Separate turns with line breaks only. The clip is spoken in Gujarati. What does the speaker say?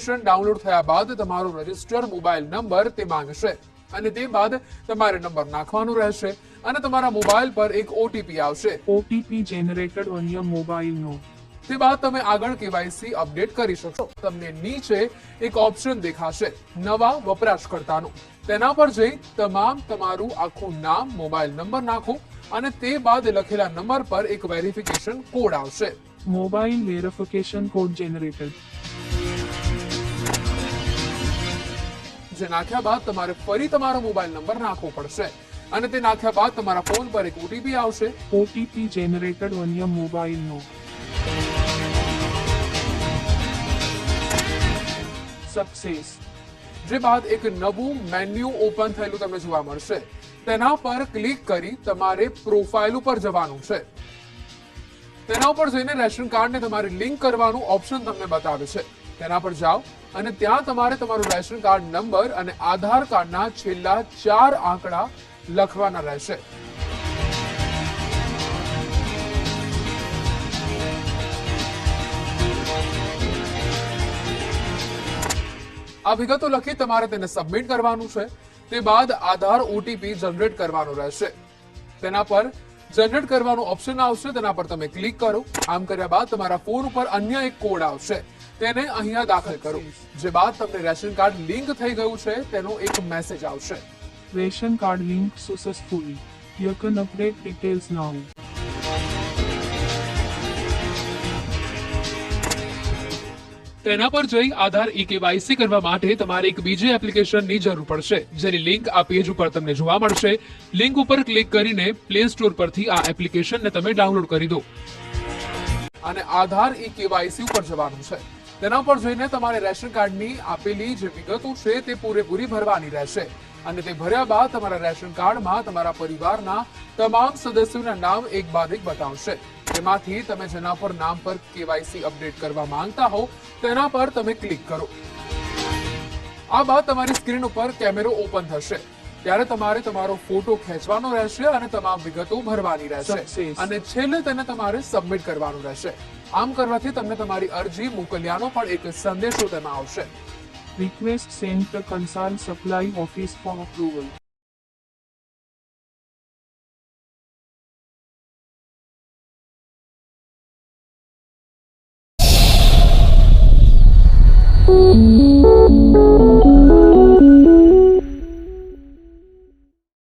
એપ્લિકેશન ડાઉનલોડ થયા બાદ તમારો રજિસ્ટર મોબાઈલ નંબર તે માંગશે અને તે બાદ તમારે નંબર નાખવાનો રહેશે અને તમારા મોબાઈલ પર એક ઓટીપી આવશે.
OTP generated on your mobile now.
તે બાદ તમે આગળ કેવાયસી અપડેટ કરી શકશો. તમને નીચે એક ઓપ્શન દેખાશે નવા વપરાશકર્તાનું. તેના પર જઈ તમારું આખું નામ, મોબાઈલ નંબર નાખો અને તે બાદ લખેલા નંબર પર એક વેરિફિકેશન કોડ આવશે.
Mobile verification code generated.
જે નાખ્યા બાદ તમારે ફરી તમારો મોબાઈલ નંબર નાખવો પડશે અને તે નાખ્યા બાદ તમારા ફોન પર એક ઓટીપી આવશે.
OTP generated on your mobile now. Success.
જે બાદ એક નવું મેન્યુ ઓપન થયેલું તમને જોવા મળશે. તેના પર ક્લિક કરી તમારે પ્રોફાઇલ ઉપર જવાનું છે. તેના ઉપર જઈને રેશન કાર્ડને તમારે લિંક કરવાનું ઓપ્શન તમને બતાવે છે. તેના પર જાઓ અને ત્યાં તમારે તમારું રેશન કાર્ડ નંબર અને આધાર કાર્ડના છેલ્લા 4 આંકડા લખવાના રહેશે. આ વિગતો લખી તમારે તેને સબમિટ કરવાનું છે. તે બાદ આધાર ઓટીપી જનરેટ કરવાનો રહેશે. તેના પર જનરેટ કરવાનું ઓપ્શન આવશે, તેના પર તમે ક્લિક કરો. આમ કર્યા બાદ તમારા ફોન ઉપર અન્ય એક કોડ આવશે, તેને અહીંયા દાખલ કરો. જે બાદ તમને રેશન કાર્ડ લિંક થઈ ગયું છે તેનો એક મેસેજ આવશે.
Ration card linked successfully. You can update details now.
તેના પર જઈ આધાર કેવાયસી કરવા માટે તમારે એક બીજી એપ્લિકેશનની જરૂર પડશે, જેની લિંક આ પેજ ઉપર તમને જોવા મળશે. લિંક ઉપર ક્લિક કરીને પ્લે સ્ટોર પરથી આ એપ્લિકેશનને તમે ડાઉનલોડ કરી દો અને આધાર કેવાયસી ઉપર જવાનું છે. તેના પર જઈને તમારે રેશન કાર્ડની આપેલી જે વિગતો છે તે પૂરેપૂરી ભરવાની રહેશે અને તે ભર્યા બાદ તમારા રેશન કાર્ડમાં તમારા પરિવારના તમામ સદસ્યોના નામ એક બાદ એક બતાવશે. તેમાંથી તમે જેના પર નામ પર કેવાયસી અપડેટ કરવા માંગતા હો તેના પર તમે ક્લિક કરો. આ બાદ તમારી સ્ક્રીન ઉપર કેમેરો ઓપન થશે. ત્યારે તમારે તમારો ફોટો ખેંચવાનો રહેશે અને તમામ વિગતો ભરવાની રહેશે અને છેલ્લે તેને તમારે સબમિટ કરવાનું રહેશે. આમ કરવાથી તમને તમારી અરજી મોકલ્યાનો પણ એક સંદેશો તેમાં આવશે.
Request sent to Concerned Supply Office for approval.